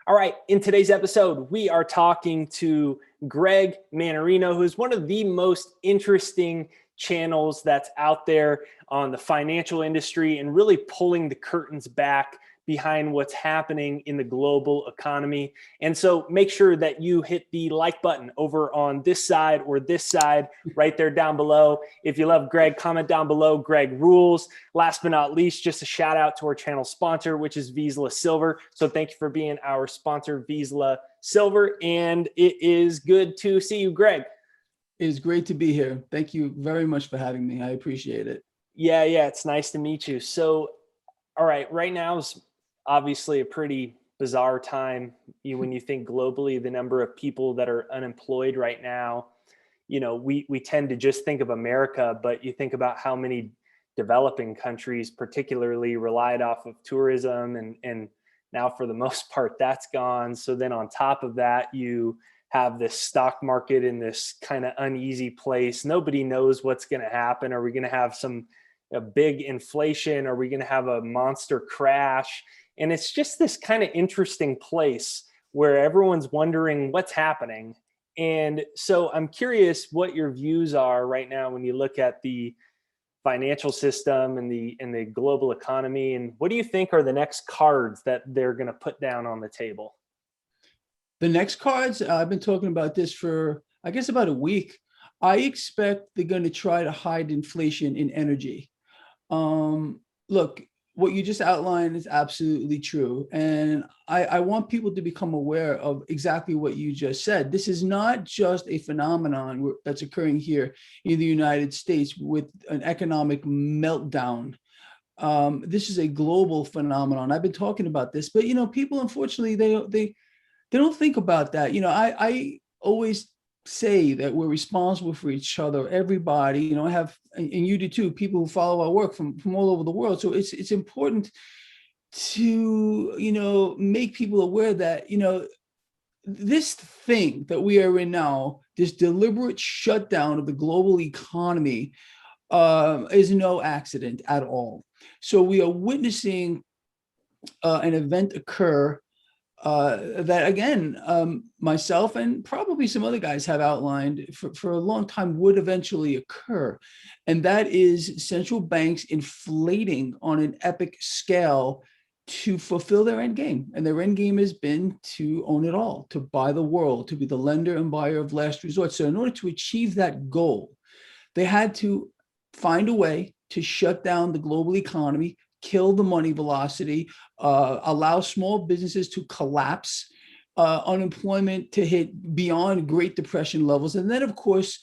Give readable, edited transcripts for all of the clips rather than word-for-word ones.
All right, in today's episode, we are talking to Greg Mannarino, who's one of the most interesting channels that's out there on the financial industry and really pulling the curtains back behind what's happening in the global economy. And so make sure that you hit the like button over on this side or this side right there down below. If you love Greg, comment down below. Greg rules. Last but not least, just a shout out to our channel sponsor, which is Vizsla Silver. So thank you for being our sponsor, Vizsla Silver. And it is good to see you, Greg. It is great to be here. Thank you very much for having me. I appreciate it. Yeah, it's nice to meet you. So, all right now is obviously a pretty bizarre time. When you think globally, the number of people that are unemployed right now, we tend to just think of America, but you think about how many developing countries particularly relied off of tourism, and now for the most part that's gone. So then on top of that, you have this stock market in this kind of uneasy place. Nobody knows what's going to happen. Are we going to have a big inflation? Are we going to have a monster crash? And it's just this kind of interesting place where everyone's wondering what's happening. And so I'm curious what your views are right now when you look at the financial system and the global economy. And what do you think are the next cards that they're going to put down on the table? The next cards, I've been talking about this for, I guess, about a week. I expect they're going to try to hide inflation in energy. Look, what you just outlined is absolutely true. And I want people to become aware of exactly what you just said. This is not just a phenomenon that's occurring here in the United States with an economic meltdown. This is a global phenomenon. I've been talking about this, but people, unfortunately, they don't think about that. I always say that we're responsible for each other, everybody. I have, and you do too, people who follow our work from all over the world. So it's important to make people aware that this thing that we are in now, this deliberate shutdown of the global economy, is no accident at all. So we are witnessing an event occur that, again, myself and probably some other guys have outlined for a long time would eventually occur. And that is central banks inflating on an epic scale to fulfill their end game. And their end game has been to own it all, to buy the world, to be the lender and buyer of last resort. So in order to achieve that goal, they had to find a way to shut down the global economy, kill the money velocity, allow small businesses to collapse, unemployment to hit beyond Great Depression levels. And then, of course,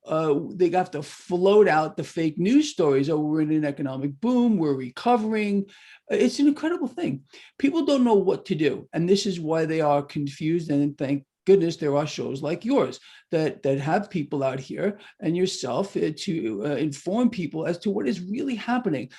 they have to float out the fake news stories. Oh, we're in an economic boom, we're recovering. It's an incredible thing. People don't know what to do. And this is why they are confused. And thank goodness there are shows like yours that have people out here and yourself to inform people as to what is really happening.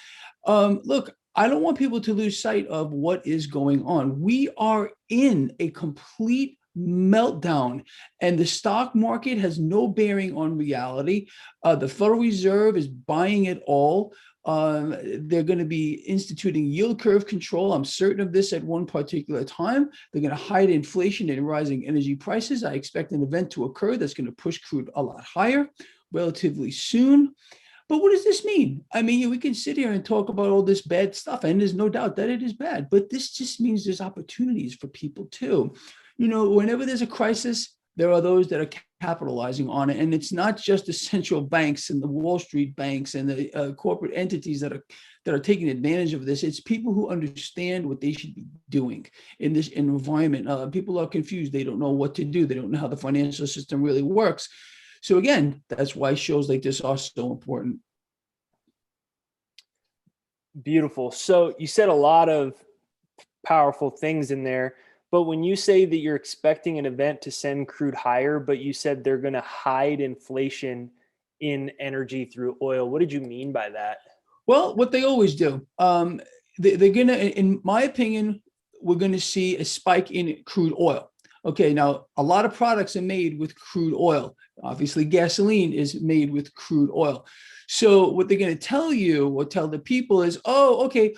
Look, I don't want people to lose sight of what is going on. We are in a complete meltdown, and the stock market has no bearing on reality. The Federal Reserve is buying it all. They're going to be instituting yield curve control. I'm certain of this at one particular time. They're going to hide inflation and rising energy prices. I expect an event to occur that's going to push crude a lot higher relatively soon. But what does this mean? I mean, we can sit here and talk about all this bad stuff, and there's no doubt that it is bad, but this just means there's opportunities for people too. Whenever there's a crisis, there are those that are capitalizing on it. And it's not just the central banks and the Wall Street banks and the corporate entities that are taking advantage of this. It's people who understand what they should be doing in this environment. People are confused. They don't know what to do. They don't know how the financial system really works. So again, that's why shows like this are so important. Beautiful. So you said a lot of powerful things in there, but when you say that you're expecting an event to send crude higher, but you said they're going to hide inflation in energy through oil, what did you mean by that? Well, what they always do, they're going to, in my opinion, we're going to see a spike in crude oil. Okay, now a lot of products are made with crude oil. Obviously, gasoline is made with crude oil. So what they're going to tell you or tell the people is, oh, okay,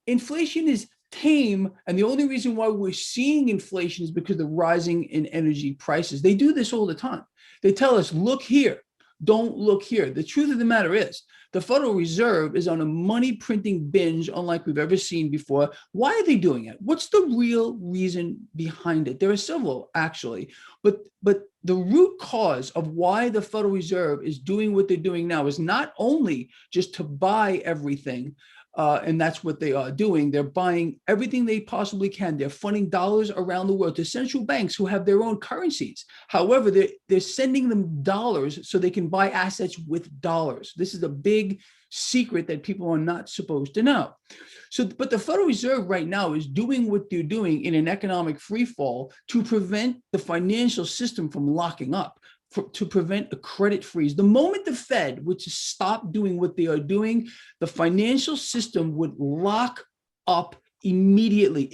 inflation is tame. And the only reason why we're seeing inflation is because of the rising in energy prices. They do this all the time. They tell us, look here, don't look here. The truth of the matter is, the Federal Reserve is on a money printing binge unlike we've ever seen before. Why are they doing it? What's the real reason behind it? There are several, actually, but the root cause of why the Federal Reserve is doing what they're doing now is not only just to buy everything, and that's what they are doing. They're buying everything they possibly can. They're funding dollars around the world to central banks who have their own currencies. However, they're sending them dollars so they can buy assets with dollars. This is a big secret that people are not supposed to know. So, but the Federal Reserve right now is doing what they're doing in an economic freefall to prevent the financial system from locking up, to prevent a credit freeze. The moment the Fed would just stop doing what they are doing, the financial system would lock up immediately.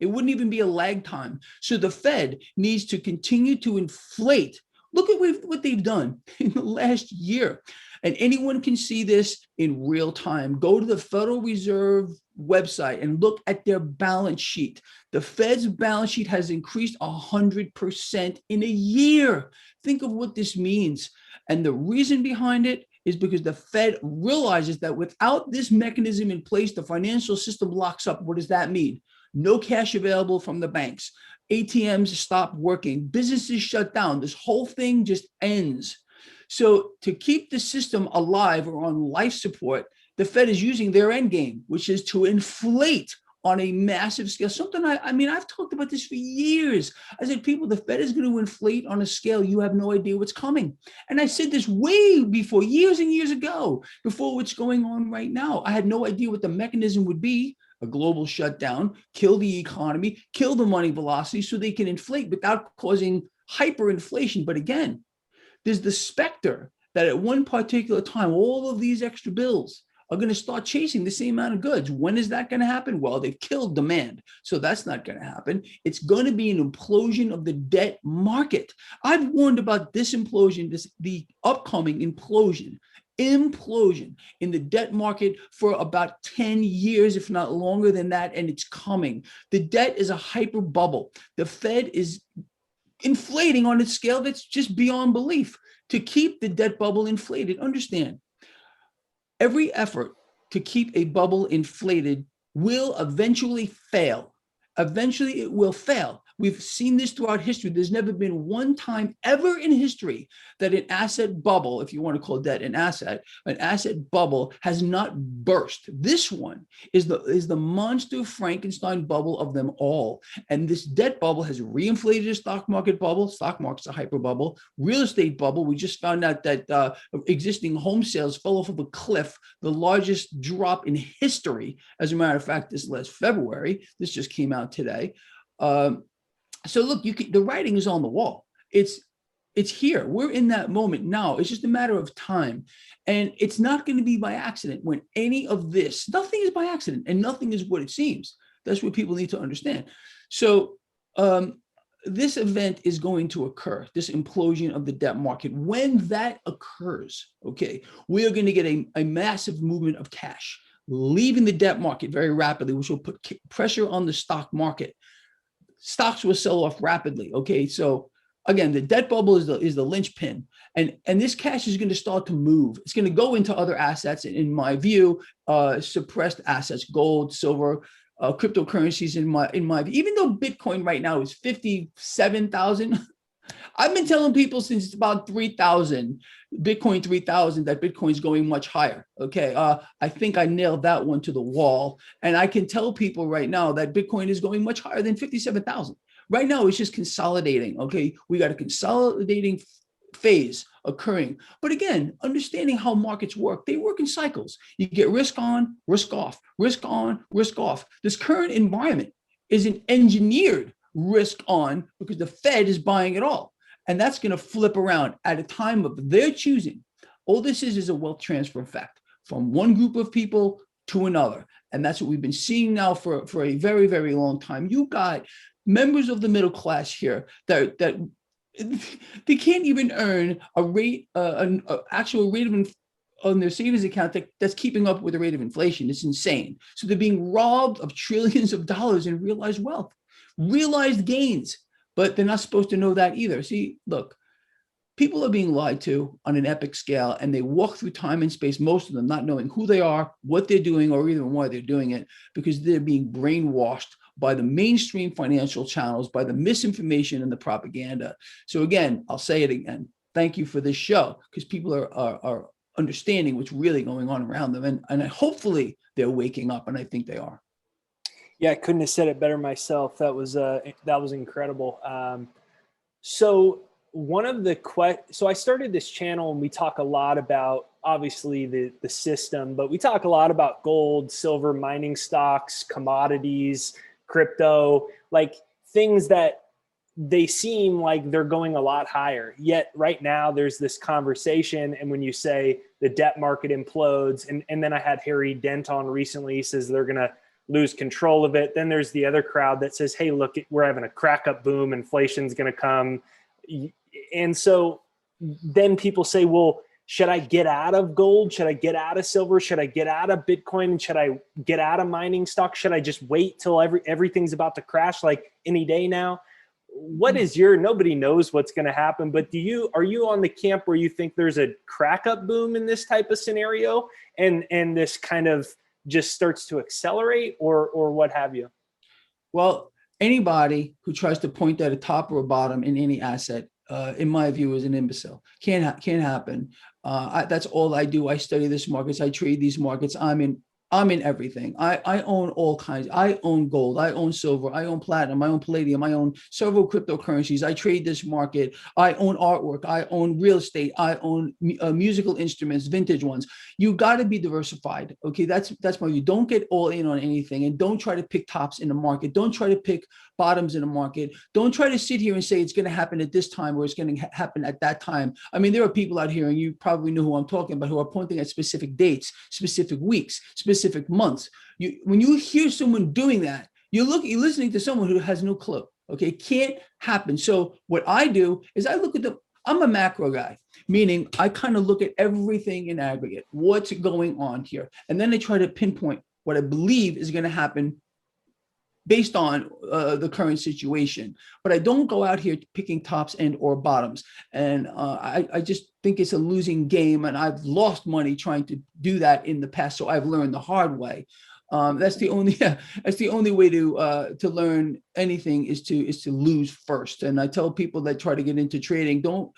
It wouldn't even be a lag time. So the Fed needs to continue to inflate. Look at what they've done in the last year. And anyone can see this in real time. Go to the Federal Reserve website and look at their balance sheet. The Fed's balance sheet has increased 100% in a year. Think of what this means. And the reason behind it is because the Fed realizes that without this mechanism in place, the financial system locks up. What does that mean? No cash available from the banks. ATMs stop working. Businesses shut down. This whole thing just ends. So to keep the system alive or on life support, the Fed is using their endgame, which is to inflate on a massive scale. Something I've talked about this for years. I said, people, the Fed is going to inflate on a scale you have no idea what's coming. And I said this way before, years and years ago, before what's going on right now. I had no idea what the mechanism would be. A global shutdown, kill the economy, kill the money velocity so they can inflate without causing hyperinflation. But again, there's the specter that at one particular time, all of these extra bills are going to start chasing the same amount of goods. When is that going to happen? Well, they've killed demand. So that's not going to happen. It's going to be an implosion of the debt market. I've warned about this implosion, the upcoming implosion in the debt market for about 10 years, if not longer than that, and it's coming. The debt is a hyper bubble. The Fed is inflating on a scale that's just beyond belief to keep the debt bubble inflated. Understand, every effort to keep a bubble inflated will eventually fail. Eventually it will fail. We've seen this throughout history. There's never been one time ever in history that an asset bubble, if you want to call that an asset bubble has not burst. This one is the monster Frankenstein bubble of them all. And this debt bubble has reinflated the stock market bubble. Stock market's a hyper bubble. Real estate bubble. We just found out that existing home sales fell off of a cliff, the largest drop in history. As a matter of fact, this last February, this just came out today. So look, the writing is on the wall. It's here. We're in that moment now. It's just a matter of time. And it's not going to be by accident when any of this, nothing is by accident and nothing is what it seems. That's what people need to understand. So this event is going to occur, this implosion of the debt market. When that occurs, okay, we are going to get a massive movement of cash leaving the debt market very rapidly, which will put pressure on the stock market. Stocks will sell off rapidly. Okay, so again, the debt bubble is the linchpin, and this cash is going to start to move. It's going to go into other assets, in my view, suppressed assets, gold, silver, cryptocurrencies. In my view, even though Bitcoin right now is 57,000. I've been telling people since it's about 3,000, Bitcoin 3,000, that Bitcoin's going much higher. Okay, I think I nailed that one to the wall. And I can tell people right now that Bitcoin is going much higher than 57,000. Right now, it's just consolidating. Okay, we got a consolidating phase occurring. But again, understanding how markets work, they work in cycles. You get risk on, risk off, risk on, risk off. This current environment is an engineered risk on because the Fed is buying it all. And that's going to flip around at a time of their choosing. All this is a wealth transfer effect from one group of people to another. And that's what we've been seeing now for a very, very long time. You got members of the middle class here that they can't even earn a rate, an actual rate on their savings account that's keeping up with the rate of inflation. It's insane. So they're being robbed of trillions of dollars in realized wealth, realized gains, but they're not supposed to know that either. See, look, people are being lied to on an epic scale, and they walk through time and space, most of them not knowing who they are, what they're doing, or even why they're doing it, because they're being brainwashed by the mainstream financial channels, by the misinformation and the propaganda. So again, I'll say it again. Thank you for this show, because people are understanding what's really going on around them. And hopefully they're waking up, and I think they are. Yeah, I couldn't have said it better myself. That was incredible. So one of the so I started this channel, and we talk a lot about obviously the system, but we talk a lot about gold, silver, mining stocks, commodities, crypto, like things that they seem like they're going a lot higher. Yet right now there's this conversation, and when you say the debt market implodes, and then I had Harry Dent on recently, he says they're going to lose control of it. Then there's the other crowd that says, hey, look, we're having a crack up boom, inflation's going to come. And so then people say, well, should I get out of gold? Should I get out of silver? Should I get out of Bitcoin? And should I get out of mining stock? Should I just wait till everything's about to crash like any day now? What is nobody knows what's going to happen, but are you on the camp where you think there's a crack up boom in this type of scenario, and this kind of just starts to accelerate, or what have you? Well, anybody who tries to point at a top or a bottom in any asset, in my view, is an imbecile. Can't happen. That's all I do. I study this markets. I trade these markets. I'm in everything. I own all kinds. I own gold. I own silver. I own platinum. I own palladium. I own several cryptocurrencies. I trade this market. I own artwork. I own real estate. I own musical instruments, vintage ones. You got to be diversified. Okay, that's my view. Don't get all in on anything, and don't try to pick tops in the market. Don't try to pick bottoms in the market. Don't try to sit here and say it's going to happen at this time or it's going to happen at that time. I mean, there are people out here, and you probably know who I'm talking about, who are pointing at specific dates, specific weeks, specific months. When you hear someone doing that, you're listening to someone who has no clue. Okay, it can't happen. So what I do is I look at I'm a macro guy, meaning I kind of look at everything in aggregate, what's going on here, and then I try to pinpoint what I believe is going to happen based on the current situation. But I don't go out here picking tops and or bottoms. And I just think it's a losing game. And I've lost money trying to do that in the past. So I've learned the hard way. That's the only way to learn anything is to lose first. And I tell people that try to get into trading, don't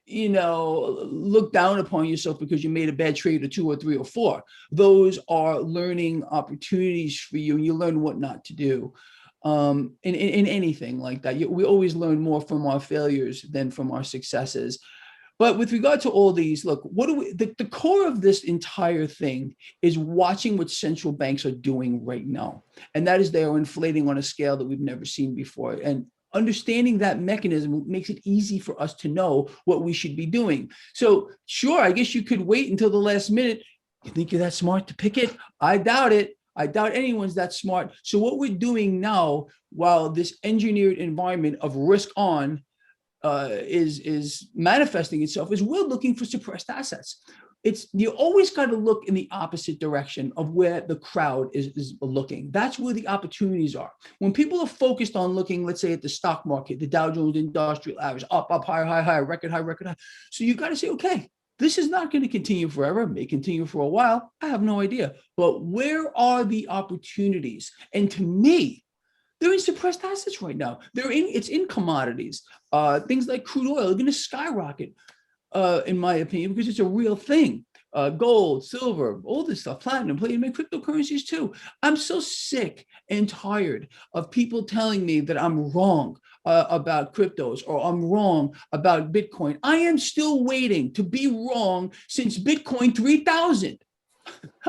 look down upon yourself because you made a bad trade or 2 or 3 or 4. Those are learning opportunities for you, and you learn what not to do. In anything like that, we always learn more from our failures than from our successes. But with regard to all these, look, the core of this entire thing is watching what central banks are doing right now. And that is they are inflating on a scale that we've never seen before. And understanding that mechanism makes it easy for us to know what we should be doing. So sure, I guess you could wait until the last minute. You think you're that smart to pick it? I doubt it. I doubt anyone's that smart. So what we're doing now, while this engineered environment of risk on is manifesting itself, is we're looking for suppressed assets. You always got to look in the opposite direction of where the crowd is looking. That's where the opportunities are. When people are focused on looking, let's say, at the stock market, the Dow Jones Industrial Average, up, higher, record high. So you got to say, okay, this is not going to continue forever. It may continue for a while. I have no idea. But where are the opportunities? And to me, they're in suppressed assets right now. It's in commodities. Things like crude oil are going to skyrocket, in my opinion, because it's a real thing. Gold, silver, all this stuff, platinum, cryptocurrencies too. I'm so sick and tired of people telling me that I'm wrong about cryptos, or I'm wrong about Bitcoin. I am still waiting to be wrong since Bitcoin 3000.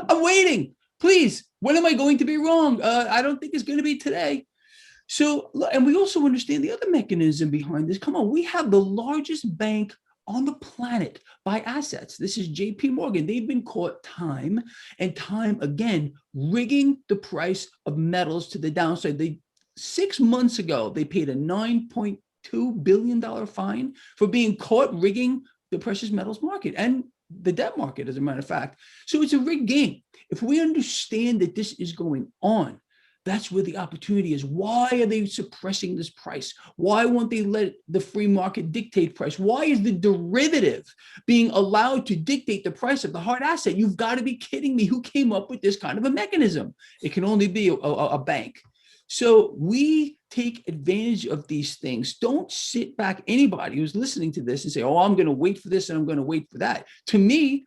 I'm waiting. Please, when am I going to be wrong? I don't think it's going to be today. So, and we also understand the other mechanism behind this. Come on, we have the largest bank on the planet by assets. This is JP Morgan. They've been caught time and time again rigging the price of metals to the downside. 6 months ago, they paid a $9.2 billion fine for being caught rigging the precious metals market. And the debt market, as a matter of fact. So it's a rigged game. If we understand that this is going on, that's where the opportunity is. Why are they suppressing this price? Why won't they let the free market dictate price? Why is the derivative being allowed to dictate the price of the hard asset? You've got to be kidding me. Who came up with this kind of a mechanism? It can only be a bank. So we take advantage of these things. Don't sit back, anybody who's listening to this, and say, oh, I'm going to wait for this and I'm going to wait for that. To me,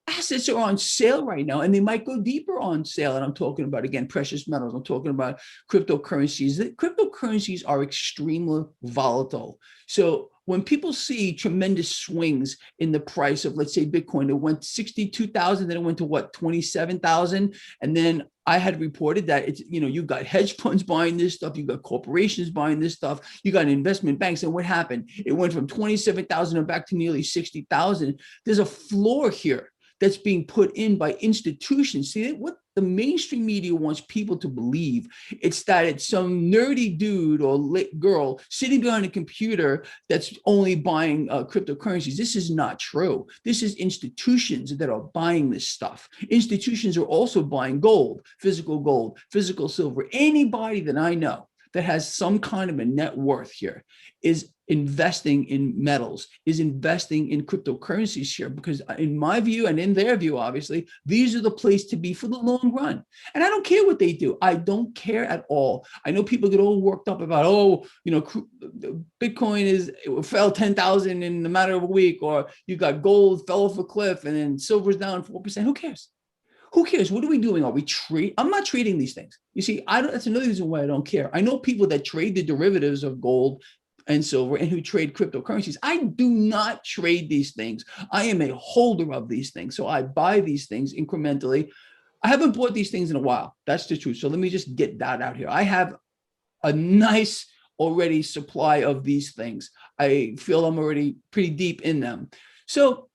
assets are on sale right now, and they might go deeper on sale. And I'm talking about, again, precious metals. I'm talking about cryptocurrencies. The cryptocurrencies are extremely volatile. So when people see tremendous swings in the price of, let's say, Bitcoin, it went 62,000, then it went to what, 27,000. And then I had reported that it's, you've got hedge funds buying this stuff, you've got corporations buying this stuff, you got investment banks. And what happened? It went from 27,000 and back to nearly 60,000. There's a floor here that's being put in by institutions. See, what the mainstream media wants people to believe, it's that it's some nerdy dude or girl sitting behind a computer that's only buying cryptocurrencies. This is not true. This is institutions that are buying this stuff. Institutions are also buying gold, physical silver. Anybody that I know that has some kind of a net worth here is investing in metals, is investing in cryptocurrencies here, because in my view and in their view, obviously, these are the place to be for the long run. And I don't care what they do. I don't care at all. I know people get all worked up about, Bitcoin fell 10,000 in a matter of a week, or you got gold fell off a cliff and then silver's down 4%. Who cares? Who cares? What are we doing? Are we I'm not trading these things. You see, that's another reason why I don't care. I know people that trade the derivatives of gold and silver and who trade cryptocurrencies. I do not trade these things. I am a holder of these things. So I buy these things incrementally. I haven't bought these things in a while. That's the truth. So let me just get that out here. I have a nice already supply of these things. I feel I'm already pretty deep in them. So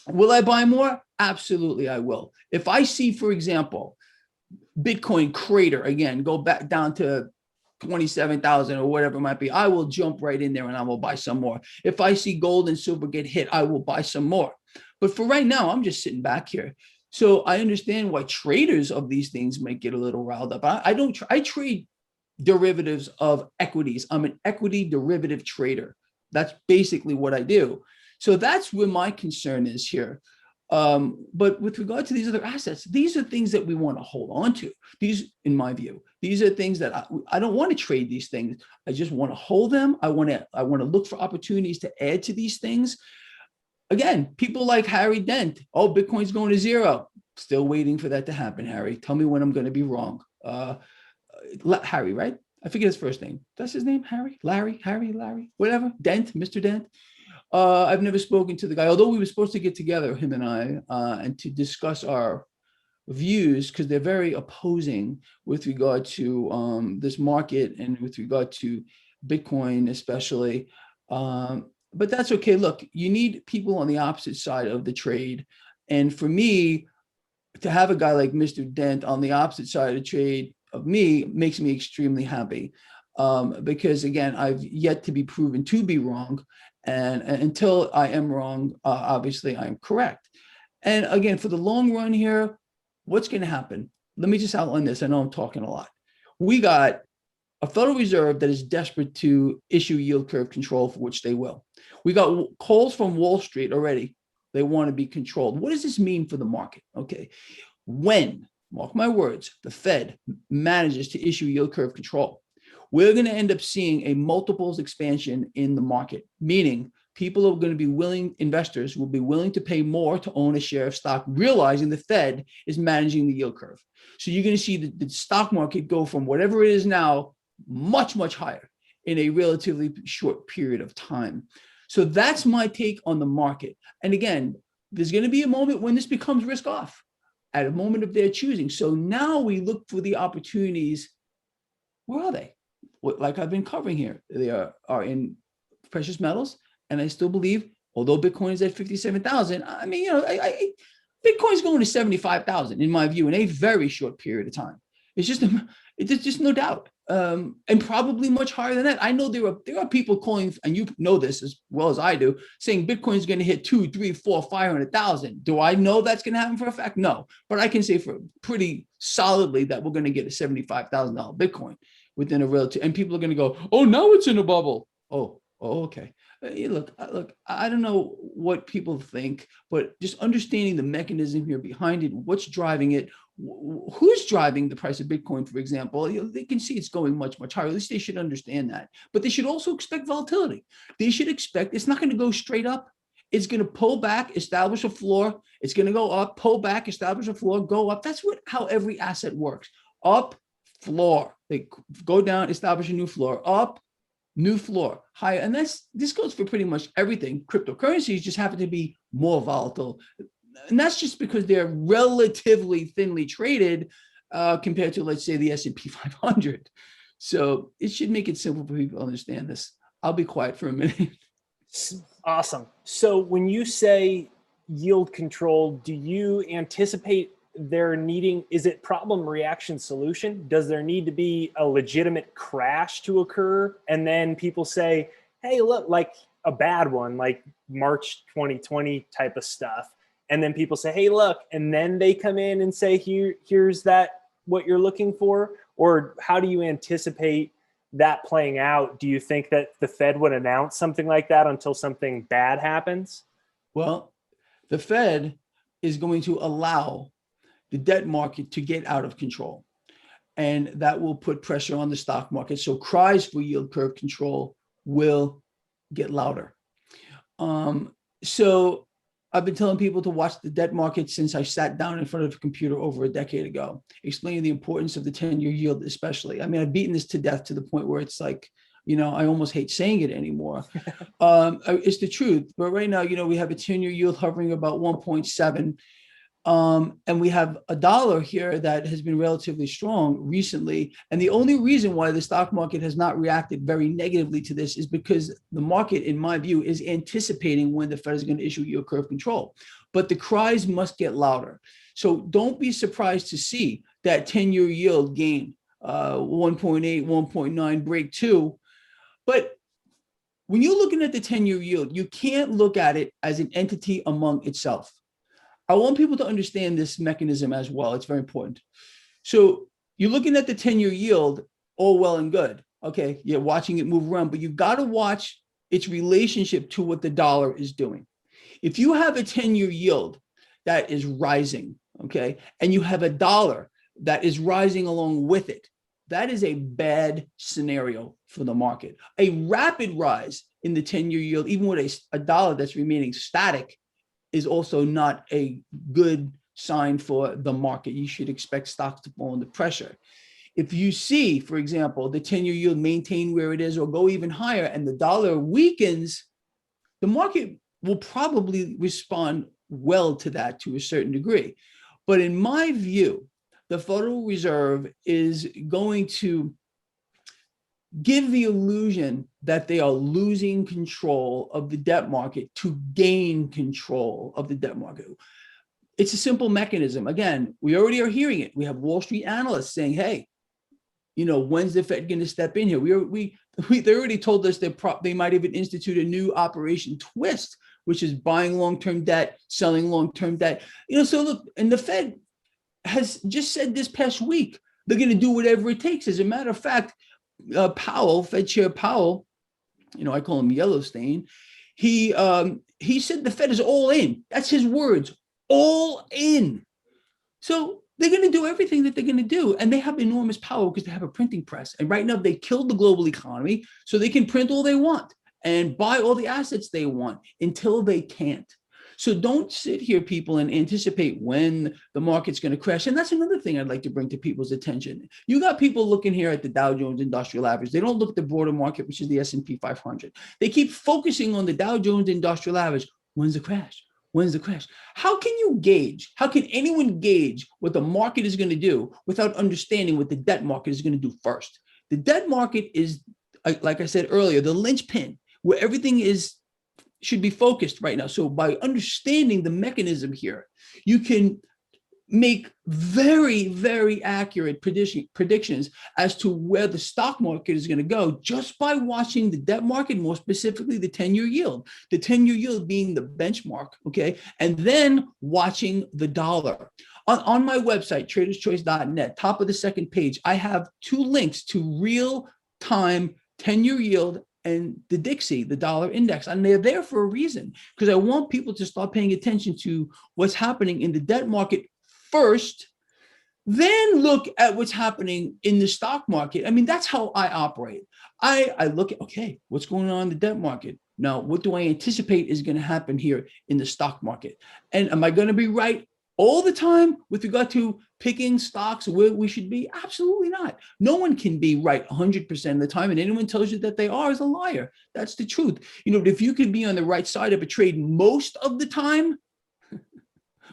will I buy more? Absolutely, I will. If I see, for example, Bitcoin crater again, go back down to 27,000 or whatever it might be, I will jump right in there and I will buy some more. If I see gold and silver get hit, I will buy some more. But for right now, I'm just sitting back here. So I understand why traders of these things might get a little riled up. I trade derivatives of equities. I'm an equity derivative trader. That's basically what I do. So that's where my concern is here. But with regard to these other assets, these are things that we want to hold on to. These, in my view, these are things that I don't want to trade these things. I just want to hold them. I want to look for opportunities to add to these things. Again, people like Harry Dent. Oh, Bitcoin's going to zero. Still waiting for that to happen, Harry. Tell me when I'm going to be wrong. Harry, right? I forget his first name. That's his name, Harry? Larry, whatever. Dent, Mr. Dent. I've never spoken to the guy, although we were supposed to get together, him and I, and to discuss our views, because they're very opposing with regard to this market and with regard to Bitcoin, especially. But that's okay. Look, you need people on the opposite side of the trade. And for me, to have a guy like Mr. Dent on the opposite side of the trade of me makes me extremely happy. Because again, I've yet to be proven to be wrong. And until I am wrong, obviously I am correct. And again, for the long run here, what's going to happen? Let me just outline this. I know I'm talking a lot. We got a Federal Reserve that is desperate to issue yield curve control, for which they will. We got calls from Wall Street already. They want to be controlled. What does this mean for the market? Okay. When, mark my words, the Fed manages to issue yield curve control, we're going to end up seeing a multiples expansion in the market, meaning people are going to be willing, investors will be willing to pay more to own a share of stock, realizing the Fed is managing the yield curve. So you're going to see the stock market go from whatever it is now, much, much higher in a relatively short period of time. So that's my take on the market. And again, there's going to be a moment when this becomes risk off at a moment of their choosing. So now we look for the opportunities. Where are they? Like I've been covering here, they are in precious metals. And I still believe, although Bitcoin is at 57,000, I mean, Bitcoin's going to 75,000 in my view in a very short period of time. It's just no doubt, and probably much higher than that. I know there are people calling, and you know this as well as I do, saying Bitcoin is going to hit 2, 3, 4, 500,000. Do I know that's going to happen for a fact? No, but I can say for pretty solidly that we're going to get a $75,000 Bitcoin within a relative. And people are going to go, oh, now it's in a bubble. Oh, okay. Look, I don't know what people think, but just understanding the mechanism here behind it, what's driving it, who's driving the price of Bitcoin, for example, they can see it's going much, much higher. At least they should understand that. But they should also expect volatility. They should expect it's not going to go straight up. It's going to pull back, establish a floor. It's going to go up, pull back, establish a floor, go up. That's how every asset works. Up, floor. They go down, establish a new floor. Up, new floor, higher. And this goes for pretty much everything. Cryptocurrencies just happen to be more volatile. And that's just because they're relatively thinly traded compared to, let's say, the S&P 500. So it should make it simple for people to understand this. I'll be quiet for a minute. Awesome. So when you say yield control, do you anticipate is it problem reaction solution? Does there need to be a legitimate crash to occur? And then people say, hey, look, like a bad one, like March 2020 type of stuff. And then people say, hey, look, and then they come in and say, here's what you're looking for? Or how do you anticipate that playing out? Do you think that the Fed would announce something like that until something bad happens? Well, the Fed is going to allow the debt market to get out of control. And that will put pressure on the stock market. So cries for yield curve control will get louder. So I've been telling people to watch the debt market since I sat down in front of a computer over a decade ago, explaining the importance of the 10-year yield, especially. I mean, I've beaten this to death to the point where it's like, I almost hate saying it anymore. It's the truth. But right now, we have a 10-year yield hovering about 1.7. And we have a dollar here that has been relatively strong recently. And the only reason why the stock market has not reacted very negatively to this is because the market, in my view, is anticipating when the Fed is going to issue yield curve control. But the cries must get louder. So don't be surprised to see that 10-year yield gain 1.8, 1.9, break 2. But when you're looking at the 10-year yield, you can't look at it as an entity among itself. I want people to understand this mechanism as well. It's very important. So you're looking at the 10-year yield, all well and good. Okay, you're watching it move around, but you've got to watch its relationship to what the dollar is doing. If you have a 10-year yield that is rising, okay, and you have a dollar that is rising along with it, that is a bad scenario for the market. A rapid rise in the 10-year yield, even with a dollar that's remaining static, is also not a good sign for the market. You should expect stocks to fall under pressure. If you see, for example, the 10-year yield maintain where it is or go even higher and the dollar weakens, the market will probably respond well to that to a certain degree. But in my view, the Federal Reserve is going to give the illusion that they are losing control of the debt market to gain control of the debt market. It's a simple mechanism. Again, we already are hearing it. We have Wall Street analysts saying, hey, when's the Fed going to step in here? They already told us they might even institute a new Operation Twist, which is buying long-term debt, selling long-term debt. So look, and the Fed has just said this past week, they're going to do whatever it takes. As a matter of fact, Powell, Fed Chair Powell, I call him Yellowstain. He said the Fed is all in. That's his words, all in. So they're going to do everything that they're going to do. And they have enormous power because they have a printing press. And right now they killed the global economy so they can print all they want and buy all the assets they want until they can't. So don't sit here, people, and anticipate when the market's going to crash. And that's another thing I'd like to bring to people's attention. You got people looking here at the Dow Jones Industrial Average. They don't look at the broader market, which is the S&P 500. They keep focusing on the Dow Jones Industrial Average. When's the crash? When's the crash? How can anyone gauge what the market is going to do without understanding what the debt market is going to do first? The debt market is, like I said earlier, the linchpin where everything should be focused right now. So by understanding the mechanism here, you can make very, very accurate predictions as to where the stock market is going to go just by watching the debt market, more specifically the 10-year yield, the 10-year yield being the benchmark, okay? And then watching the dollar. On my website, traderschoice.net, top of the second page, I have 2 links to real-time 10-year yield and the Dixie, the dollar index. And they're there for a reason, because I want people to start paying attention to what's happening in the debt market first, then look at what's happening in the stock market. I mean, that's how I operate. I look at, okay, what's going on in the debt market? Now, what do I anticipate is going to happen here in the stock market? And am I going to be right all the time with regard to picking stocks where we should be? Absolutely not. No one can be right 100% of the time, and anyone tells you that they are is a liar. That's the truth. You know, if you can be on the right side of a trade most of the time,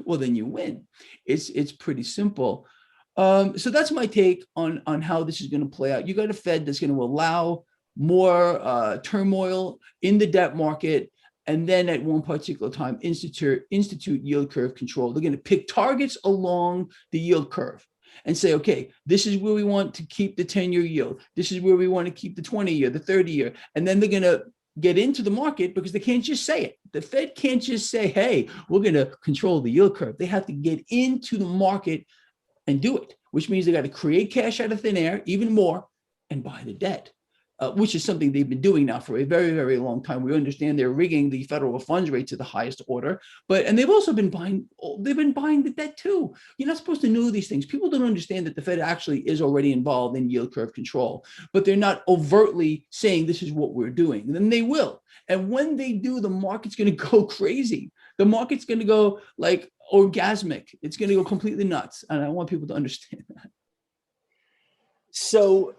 well, then you win. It's pretty simple. So that's my take on how this is going to play out. You got a Fed that's going to allow more turmoil in the debt market, and then at one particular time institute yield curve control. They're going to pick targets along the yield curve and say, okay, this is where we want to keep the 10-year yield. This is where we want to keep the 20-year, the 30-year. And then they're going to get into the market, because they can't just say it. The Fed can't just say, hey, we're going to control the yield curve. They have to get into the market and do it, which means they got to create cash out of thin air, even more, and buy the debt, which is something they've been doing now for a very, very long time. We understand they're rigging the federal funds rate to the highest order, and they've also been buying the debt too. You're not supposed to know these things. People don't understand that the Fed actually is already involved in yield curve control, but they're not overtly saying this is what we're doing. And then they will. And when they do, the market's going to go crazy. The market's going to go like orgasmic. It's going to go completely nuts. And I want people to understand that. So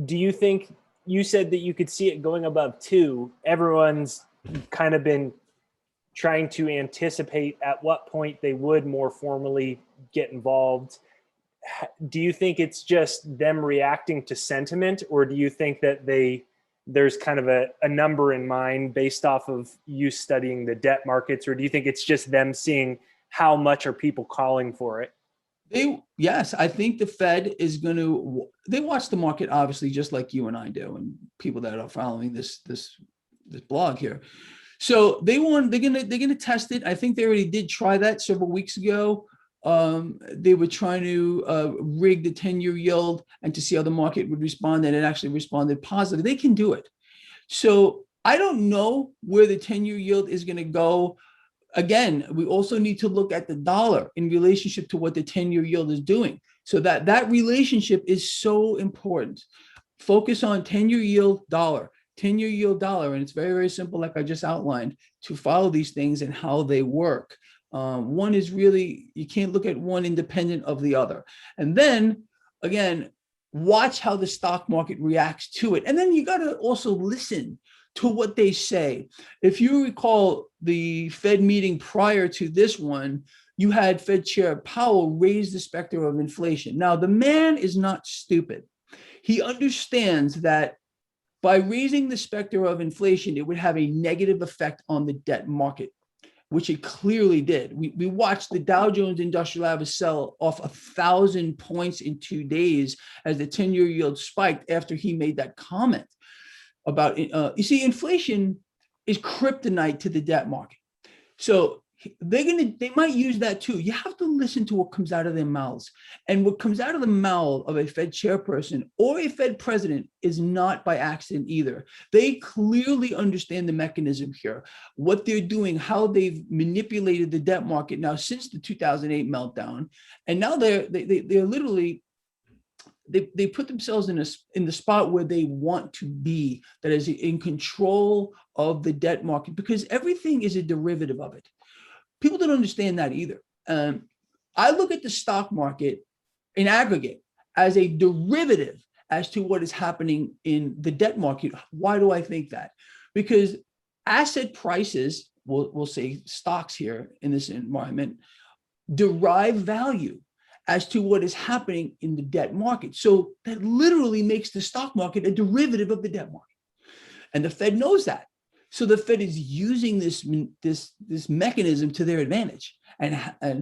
do you think, you said that you could see it going above 2. Everyone's kind of been trying to anticipate at what point they would more formally get involved. Do you think it's just them reacting to sentiment, or do you think that there's kind of a number in mind based off of you studying the debt markets, or do you think it's just them seeing how much are people calling for it? Yes, I think the Fed is going to, they watch the market, obviously, just like you and I do, and people that are following this blog here. So they're going to test it. I think they already did try that several weeks ago. They were trying to rig the 10-year yield and to see how the market would respond, and it actually responded positively. They can do it. So I don't know where the 10-year yield is going to go. Again, we also need to look at the dollar in relationship to what the 10-year yield is doing. So that relationship is so important. Focus on 10-year yield, dollar, 10-year yield, dollar. And it's very, very simple, like I just outlined, to follow these things and how they work. One is really, you can't look at one independent of the other. And then, again, watch how the stock market reacts to it. And then you got to also listen to what they say. If you recall the Fed meeting prior to this one, you had Fed Chair Powell raise the specter of inflation. Now, the man is not stupid. He understands that by raising the specter of inflation, it would have a negative effect on the debt market, which it clearly did. We watched the Dow Jones Industrial Average sell off 1,000 points in 2 days as the 10-year yield spiked after he made that comment about, you see, inflation is kryptonite to the debt market. So they might use that too. You have to listen to what comes out of their mouths. And what comes out of the mouth of a Fed chairperson or a Fed president is not by accident either. They clearly understand the mechanism here, what they're doing, how they've manipulated the debt market now since the 2008 meltdown. And now they're literally, they put themselves in the spot where they want to be, that is in control of the debt market, because everything is a derivative of it. People don't understand that either. I look at the stock market in aggregate as a derivative as to what is happening in the debt market. Why do I think that? Because asset prices, we'll say stocks here in this environment, derive value as to what is happening in the debt market. So that literally makes the stock market a derivative of the debt market. And the Fed knows that. So the Fed is using this mechanism to their advantage, and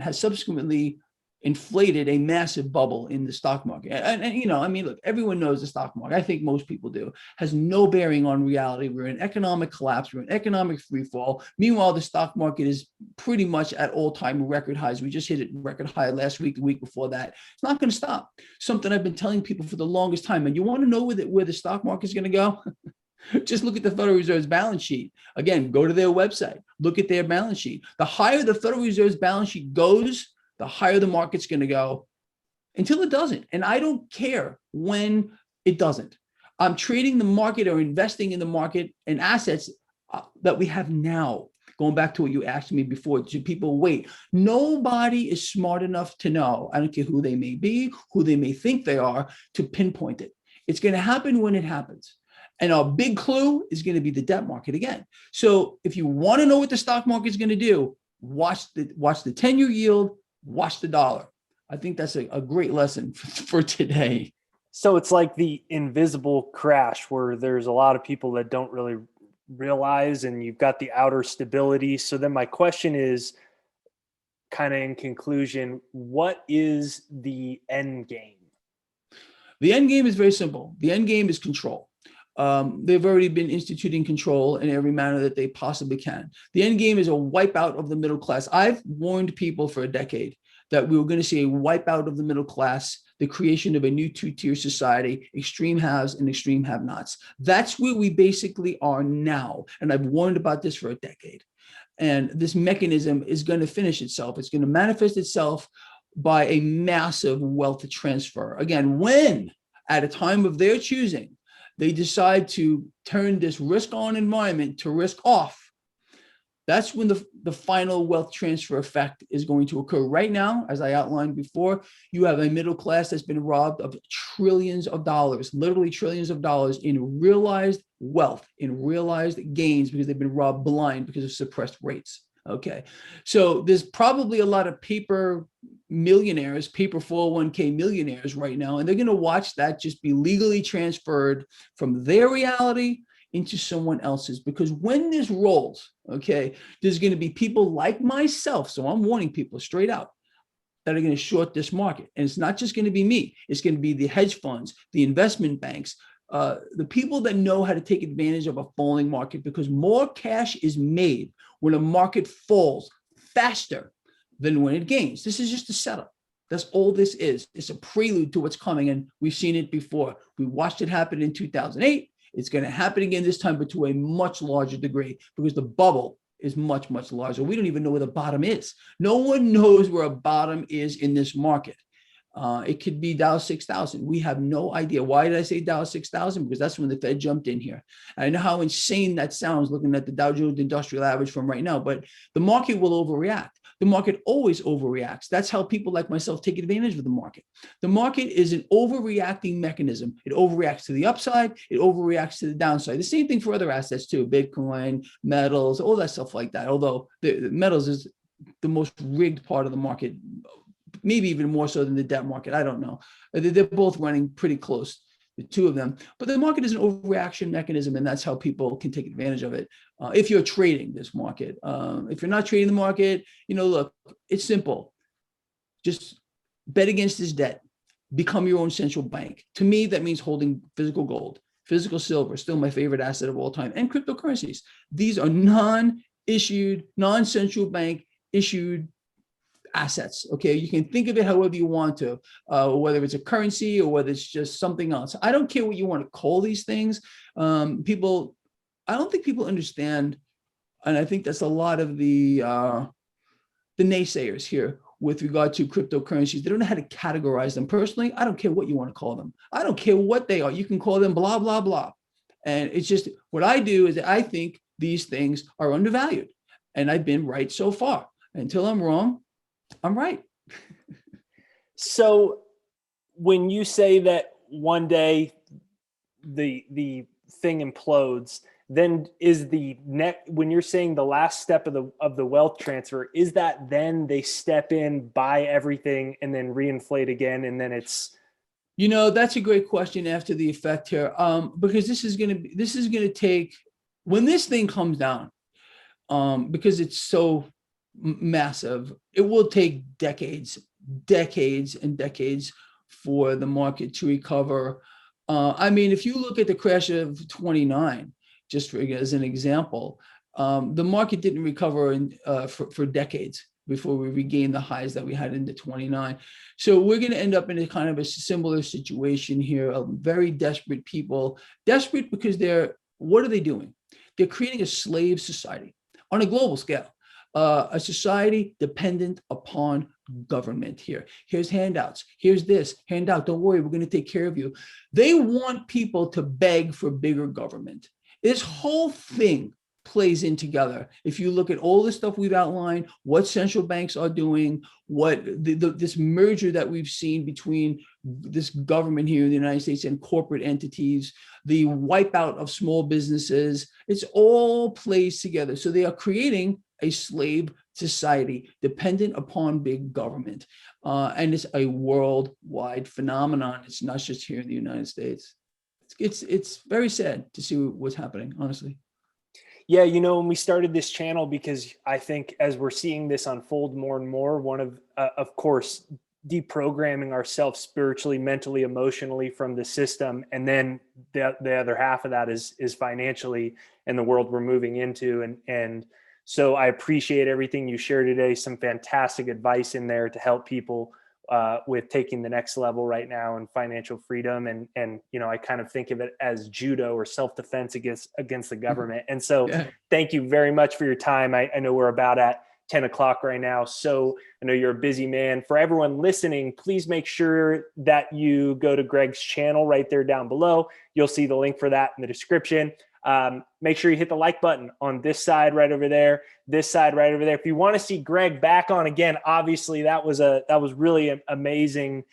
has subsequently inflated a massive bubble in the stock market. And you know, I mean, look, everyone knows the stock market. I think most people do. Has no bearing on reality. We're in economic collapse. We're in economic free fall. Meanwhile, the stock market is pretty much at all-time record highs. We just hit a record high last week, the week before that. It's not going to stop. Something I've been telling people for the longest time. And you want to know where the stock market is going to go? Just look at the Federal Reserve's balance sheet. Again, go to their website. Look at their balance sheet. The higher the Federal Reserve's balance sheet goes, the higher the market's going to go until it doesn't. And I don't care when it doesn't. I'm trading the market or investing in the market and assets that we have now. Going back to what you asked me before, do people wait? Nobody is smart enough to know, I don't care who they may be, who they may think they are, to pinpoint it. It's going to happen when it happens. And our big clue is going to be the debt market again. So if you want to know what the stock market is going to do, watch the 10-year yield, watch the dollar. I think that's a great lesson for today. So it's like the invisible crash where there's a lot of people that don't really realize, and you've got the outer stability. So then my question is, kind of in conclusion, what is the end game? The end game is very simple. The end game is control. They've already been instituting control in every manner that they possibly can. The end game is a wipeout of the middle class. I've warned people for a decade that we were going to see a wipeout of the middle class, the creation of a new two-tier society, extreme haves and extreme have-nots. That's where we basically are now. And I've warned about this for a decade. And this mechanism is going to finish itself. It's going to manifest itself by a massive wealth transfer. Again, when at a time of their choosing, they decide to turn this risk-on environment to risk-off, that's when the final wealth transfer effect is going to occur. Right now, as I outlined before, you have a middle class that's been robbed of trillions of dollars, literally trillions of dollars in realized wealth, in realized gains, because they've been robbed blind because of suppressed rates. Okay, so there's probably a lot of paper millionaires, paper 401k millionaires right now, and they're going to watch that just be legally transferred from their reality into someone else's. Because when this rolls, okay, there's going to be people like myself. So I'm warning people straight out that are going to short this market. And it's not just going to be me. It's going to be the hedge funds, the investment banks, the people that know how to take advantage of a falling market, because more cash is made when a market falls faster than when it gains. This is just a setup. That's all this is. It's a prelude to what's coming. And we've seen it before. We watched it happen in 2008. It's going to happen again this time, but to a much larger degree, because the bubble is much, much larger. We don't even know where the bottom is. No one knows where a bottom is in this market. It could be Dow 6,000. We have no idea. Why did I say Dow 6,000? Because that's when the Fed jumped in here. I know how insane that sounds looking at the Dow Jones Industrial Average from right now, but the market will overreact. The market always overreacts. That's how people like myself take advantage of the market. The market is an overreacting mechanism. It overreacts to the upside. It overreacts to the downside. The same thing for other assets too, Bitcoin, metals, all that stuff like that. Although the metals is the most rigged part of the market, maybe even more so than the debt market. I don't know. They're both running pretty close, the two of them. But the market is an overreaction mechanism, and that's how people can take advantage of it. If you're trading this market, if you're not trading the market, look, it's simple. Just bet against this debt. Become your own central bank. To me, that means holding physical gold, physical silver, still my favorite asset of all time, and cryptocurrencies. These are non-issued, non-central bank issued assets. Okay, you can think of it however you want to, whether it's a currency or whether it's just something else. I don't care what you want to call these things. I don't think people understand, and I think that's a lot of the naysayers here with regard to cryptocurrencies. They don't know how to categorize them. Personally, I don't care what you want to call them. I don't care what they are. You can call them blah blah blah, and it's just what I do is I think these things are undervalued, and I've been right so far. Until I'm wrong, I'm right. So when you say that one day the thing implodes, then is when you're saying the last step of the wealth transfer, is that then they step in, buy everything, and then reinflate again, and then it's that's a great question after the effect here, because this is going to take, when this thing comes down, because it's so massive, it will take decades, decades and decades for the market to recover. I mean, if you look at the crash of 29, just as an example, the market didn't recover for decades before we regained the highs that we had into 29. So we're going to end up in a kind of a similar situation here, very desperate people, desperate because what are they doing? They're creating a slave society on a global scale. A society dependent upon government here. Here's handouts. Here's this handout. Don't worry, we're going to take care of you. They want people to beg for bigger government. This whole thing plays in together. If you look at all the stuff we've outlined, what central banks are doing, what this merger that we've seen between this government here in the United States and corporate entities, the wipeout of small businesses, it's all plays together. So they are creating a slave society dependent upon big government. And it's a worldwide phenomenon. It's not just here in the United States. It's very sad to see what's happening, honestly. Yeah, when we started this channel, because I think as we're seeing this unfold more and more, one of course, deprogramming ourselves spiritually, mentally, emotionally from the system. And then the other half of that is financially and the world we're moving into. And so I appreciate everything you shared today. Some fantastic advice in there to help people with taking the next level right now and financial freedom. And I kind of think of it as judo or self-defense against the government. And so Thank you very much for your time. I know we're about at 10 o'clock right now. So I know you're a busy man. For everyone listening, please make sure that you go to Greg's channel right there down below. You'll see the link for that in the description. Make sure you hit the like button on this side right over there, this side right over there. If you want to see Greg back on again, obviously that was really an amazing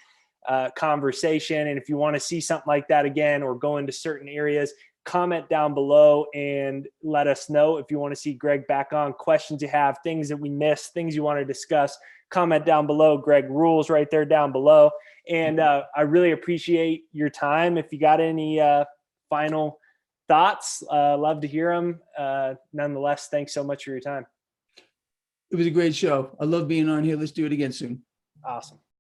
conversation. And if you want to see something like that again or go into certain areas, comment down below and let us know. If you want to see Greg back on, questions you have, things that we missed, things you want to discuss, comment down below. Greg rules right there down below. And I really appreciate your time. If you got any final thoughts, love to hear them. Nonetheless, thanks so much for your time. It was a great show. I love being on here. Let's do it again soon. Awesome.